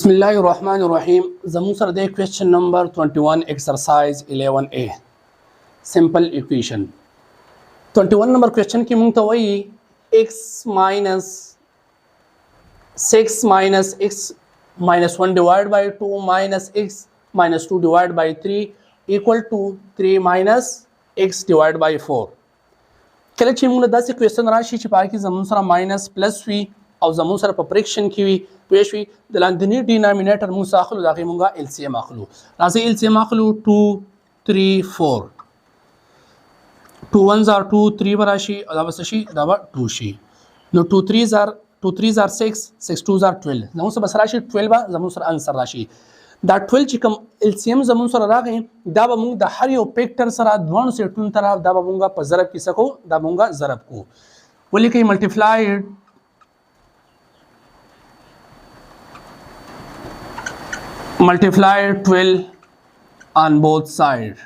Bismillahirrahmanirrahim. زمون سره د question number 21 exercise 11A simple equation 21 number question کې مونږ ته وایي x minus 6 minus x minus 1 divided by 2 minus x minus 2 divided by 3 equal to 3 minus x divided by 4. کله چې موږ داسې question راشي چې پای کې زمون سره minus plus وي او زمون سره په فریکشن کې وي پېښوي د لاندنی ډینامینیټر موږ اخلو دا غي موږ LCM اخلو راځي LCM اخلو 2 3 4 2 1s are 2 3 براشي او دا بس شي دا 2 شي نو 2 3s are 6 6 2s are 12 زمون سره بس راشي 12 زمون سره انسر راشي دا 12 چې کوم LCM زمون سره راغی دا به موږ د هر یو فیکټر سره دوه سیټونو طرف دا به موږ په ضرب کې سکو دا موږ ضرب کو ولیکي ملټیپلایډ multiplied 12 on both sides.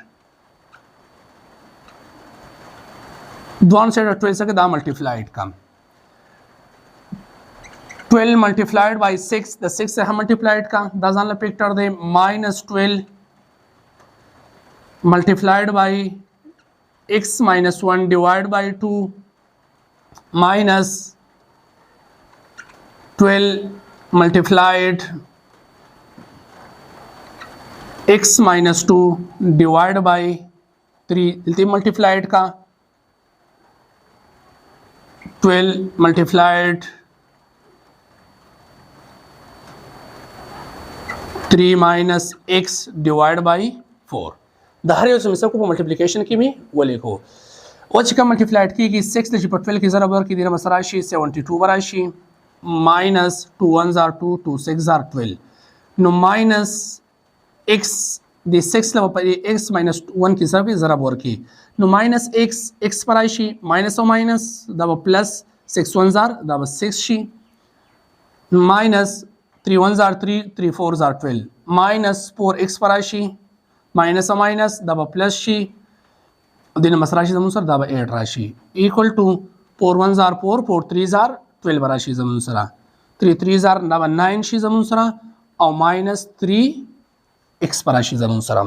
One side of 12 से multiplied come. 12 multiplied by 6 the 6 से हम multiplied का दाजान ला पिक्चर दे minus 12 multiplied by x minus 1 divided by 2 minus 12 multiplied x minus 2 divided by 3 इल्ती multiplied का 12 multiplied 3 minus x divided by 4 د هر یو سمسه کو په ملټیپلیکیشن کې می ولیکو او چې کوم ملټیپلایډ کیږي 6 د په 12 کې ضرب ورکړي د مسره شي 72 وراشي minus 2 1s are 2 2 6 are 12 نو minus x د 6 له په x minus 1 کې ضرب ضرب ورکی نو minus x پر شي minus او minus دا به plus 6 1s are دا به 6 شي minus 3 1s are 3 3 4s are 12 minus 4x پر شي minus او minus دا به plus شي د مسره شي زمون سره دا به 8 راشي equal to 4 1s are 4 4 3s are 12 راشي زمون سره 3 3s are دا به 9 شي زمون سره او minus 3 x پراشي زمون سره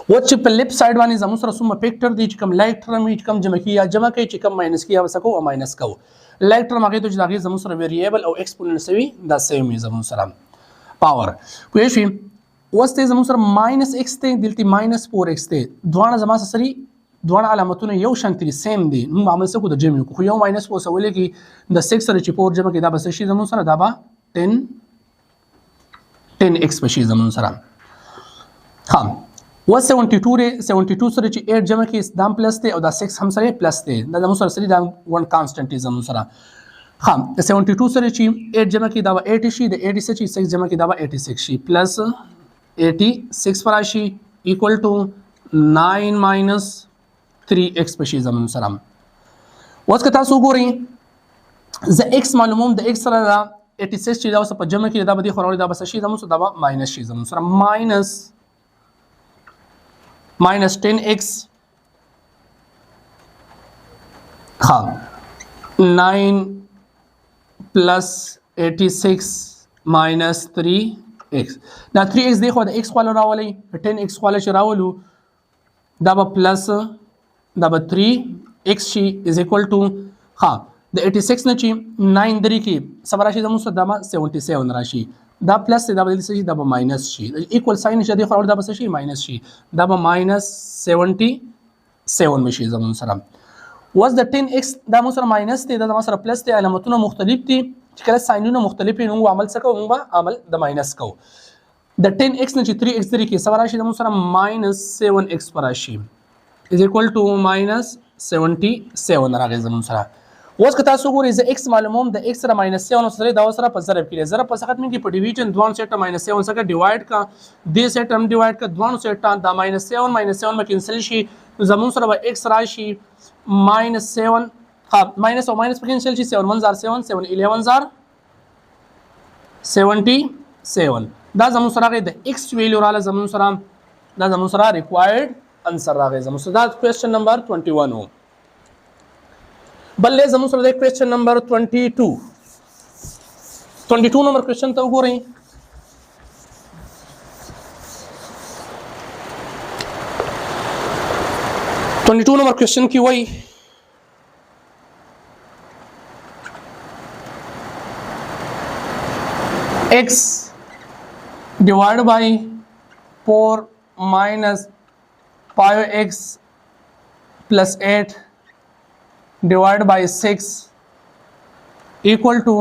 و چې په لیفت ساید باندې زمون سره سم فیکټر دی چې کوم لایټ ټرم چې کوم جمع کی یا جمع کوي چې کوم ماینس کی یا وسکو او ماینس کو لایټ ټرم هغه ته چې دغه زمون سره ویریبل او ایکسپوننټ سوي دا سیم زمون سره پاور پوه شئ وسته زمون سره ماینس x ته دلته ماینس 4x ته دوه زما سره دوه علامتونه یو شانتي سیم دي موږ عمل سکو د جمع کو یو ماینس 4 سوال کې د 6 سره چې 4 جمع کې دا بس شي زمون سره دا به 10x بشي زمون سره ها و 72 سره چې 8 جمع کې دام پلس ته او دا 6 هم سره پلس ته دا زمون سره دا 1 کانستانټ زمون سره ها 72 سره چې 8 جمع کې دا 80 شي د 80 سره چې 6 جمع کې دا 86 شي پلس 86 پر شي equal to 9 minus 3x بشي زمون سره اوس که تاسو ګورئ ز x معلوموم د x سره دا 86 چې دا اوس په جمع کې دا به دي خورول دا بس شي زمون سره دا ماینس شي زمون سره minus 10x ها 9 plus 86 minus 3x دا 3x دی خو د x خواله راولي 10x خواله چې راولو دا به پلس دا به 3x شي is equal to ها د 86 نه چې 9 درې کې صبر راشي زموږ سره دا 77 راشي دا پلس دا بدل شي دا به ماینس شي ایکوال ساين چې دی خو دا به شي ماینس شي دا به minus 77 مشي زموږ سره was the 10x دا مو سره ماینس دی دا مو سره پلس دی علامتونه مختلف دي چې کله ساينونه مختلف نو عمل سکو موږ عمل د ماینس کو د 10x نه چې 3x درې کې صبر راشي زموږ سره minus 7x پر راشي is equal to minus 77 راغی زموږ سره اوس که تاسو ګورئ ز x معلوموم د x سره -7 سره دا سره په ضرب کې ضرب په ختم کې په ډیویژن دوه سیټ -7 سره ډیوایډ کا د سیټ هم ډیوایډ کا دوه سیټ دا -7 ما کینسل شي زمون سره به x راشي -7 ها ماینس او ماینس په کینسل شي 7 1s are 7 7 11s are 77 دا زمون سره د x ویلیو رااله زمون سره دا زمون سره ریکوایرډ انسر راغی زمون سره دا کوېسچن نمبر 21 و بل زمون سره د کوېسچن نمبر 22 22 نمبر کوېسچن ته وګورئ 22 number question की वही x divide by 4 minus 5x plus 8 divide by 6 equal to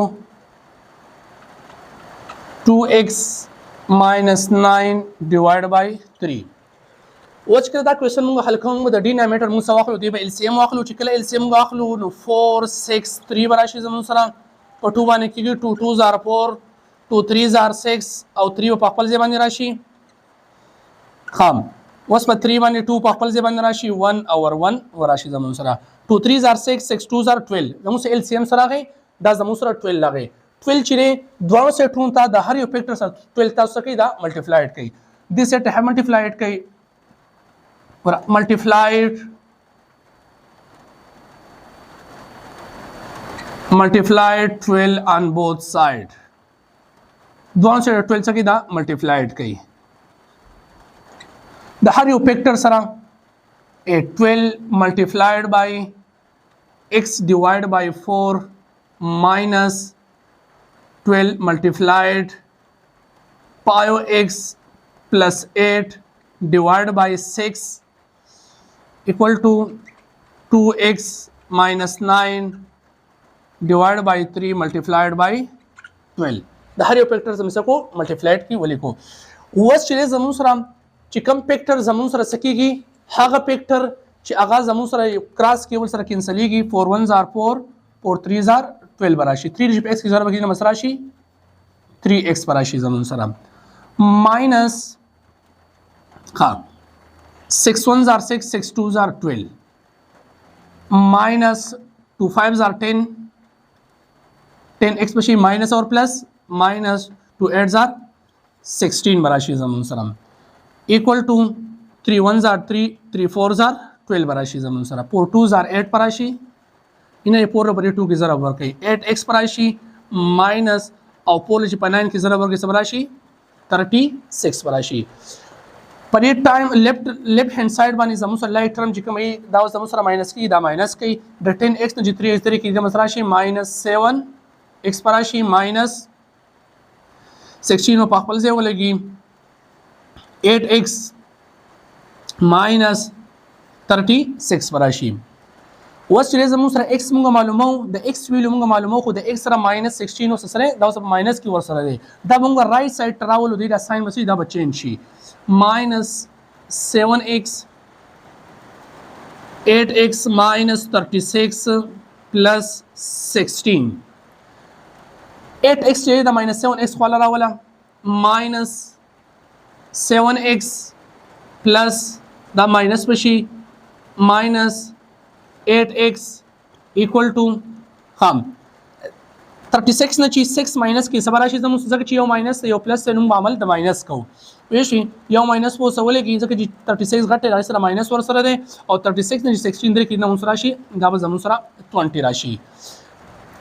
2x minus 9 divide by 3 वच के दा क्वेश्चन मुंग हल Kong the denominator मुंग सवाखलो दी एलसीएम वाखलो चिकला एलसीएम वाखलो नो 4 6 3 बराशी जमन सरा प 2 बाने की 2 2 जार 4 2 3 जार 6 और 3 पखपल जे बाने राशि खाम वस पर 3 बाने 2 पखपल जे बाने राशि 1 और 1 वराशि जमन सरा 2 3 जार 6 6 2 जार 12 जमु से एलसीएम सरा गए दा जमु सरा 12 लागे 12 चिरे द्वारो से ठूंता द हर यो फैक्टर सर 12 ता सके दा मल्टीप्लाइड कई दिस सेट है मल्टीप्लाइड कई multiplied 12 on both side दोनों से 12 सकी दा multiplied कई द हर यू फैक्टर सरा ए 12 multiplied by x divided by 4 minus 12 multiplied pi x plus 8 divided by 6 equal to 2x minus 9 divided by 3 multiplied by 12 द हर फैक्टर जम सको मल्टीप्लाइड की वली को वस चले जमून सरा चिकम फैक्टर जमून सरा सकीगी हागा फैक्टर च आगा जमून सरा क्रॉस केवल सरा कैंसलीगी 4 1 जार 4 और 3 जार 12 बराशी 3 x की जरा बगी मसराशी 3x बराशी जमून सरा माइनस हाँ 6 1 जार 6 6 2 जार 12 माइनस 2 5 जार 10 10x बशी माइनस और प्लस माइनस 2 8 जार 16 बराशी जमून सराम इक्वल टू 3 1 जार 3 3 4 जार 12 बराशी जमून सरा 4 2 जार 8 बराशी इन्हें 4 बरी 2 की जरा वर्क 8x बराशी माइनस और 4 9 की जरा वर्क बराशी 36 बराशी पर ये टाइम लेफ्ट हैंड साइड बानी जमुसर लाइट टर्म जिकम ई दाव जमुसर माइनस की दा माइनस की द 10x न जितरी इस तरीके की मसराशी माइनस 7x पराशी माइनस 16 व पाखपल से बोलेगी 8x माइनस 36 पराशी वस चले जमुसर x मुंगा मालूमो द x वैल्यू मुंगा मालूमो को द x सरा माइनस 16 व सरे दाव सब माइनस की वर सरे दे दा मुंगा राइट साइड ट्रावल दी दा साइन बसी दा change she minus 7x 8x minus 36 plus 16 8x चाहिए था minus 7x वाला रहा वाला minus 7x plus दा minus बशी minus 8x equal to हम 36 न चीज 6 माइनस की सबराशी जम जग चियो माइनस यो प्लस से नुम बामल द माइनस को वेशी यो माइनस वो सवले की जग 36 घटे राशि माइनस वर सर दे और 36 ने 16 दे की न राशि गाब जम सरा 20 राशि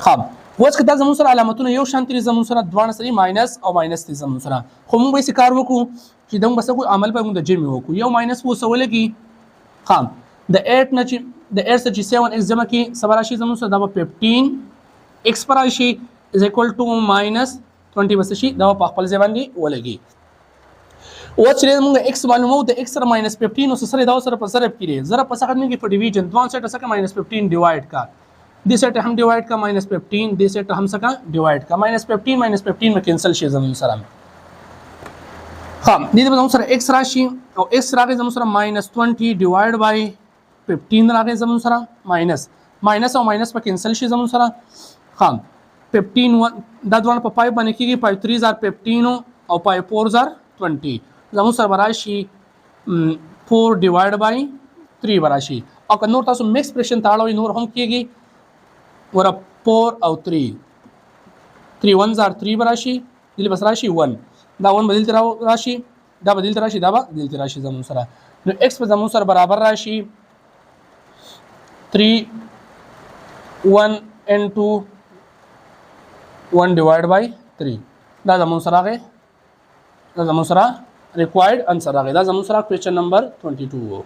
खब वस कदा जम सरा अलामतुन यो शांति जम सरा द्वान सरी माइनस और माइनस ती जम सरा हम बे शिकार वो को कि दम बस को अमल पर द जिम हो को यो माइनस वो सवले की खब द 8 न द 8 से 7x जमा की सबराशी जम सरा दा 15 x पराशी इज इक्वल टू माइनस 20 बसशी दवा पाखपल जेबांदी ओलेगी वो चले मुंगा x मालूम हो द x सर माइनस 15 और सरे दाव सर पसर किरे जरा पसा करने की डिवीजन दोन सेट सका माइनस 15 डिवाइड का दिस सेट हम डिवाइड का माइनस 15 दिस सेट हम सका डिवाइड का माइनस 15 में कैंसिल शे जम सर हां दी बताऊं सर x राशि और x रागे जम सर माइनस 20 डिवाइड बाय 15 रागे जम सर माइनस माइनस और माइनस पर कैंसिल शे जम सर हां 15 that one पर 5 बने की 5 3 जार 15 और 5 4 जार 20 जमु सर बराशी 4 डिवाइड बाय 3 बराशी और कन्नोर तासु मिक्स एक्सप्रेशन ताड़ो इनोर हम किएगी और 4 और 3 3 1 जार 3 बराशी दिल बस राशि 1 दा 1 बदलते राशि दा बदलते राशि दा बदलते राशि जमु सर नो x पर जमु सर बराबर राशि 3 1 and 2 1 divided by 3 दा जमून सरा गए दा जमून सरा रिक्वायर्ड आंसर आ गए दा जमून सरा क्वेश्चन नंबर 22 हो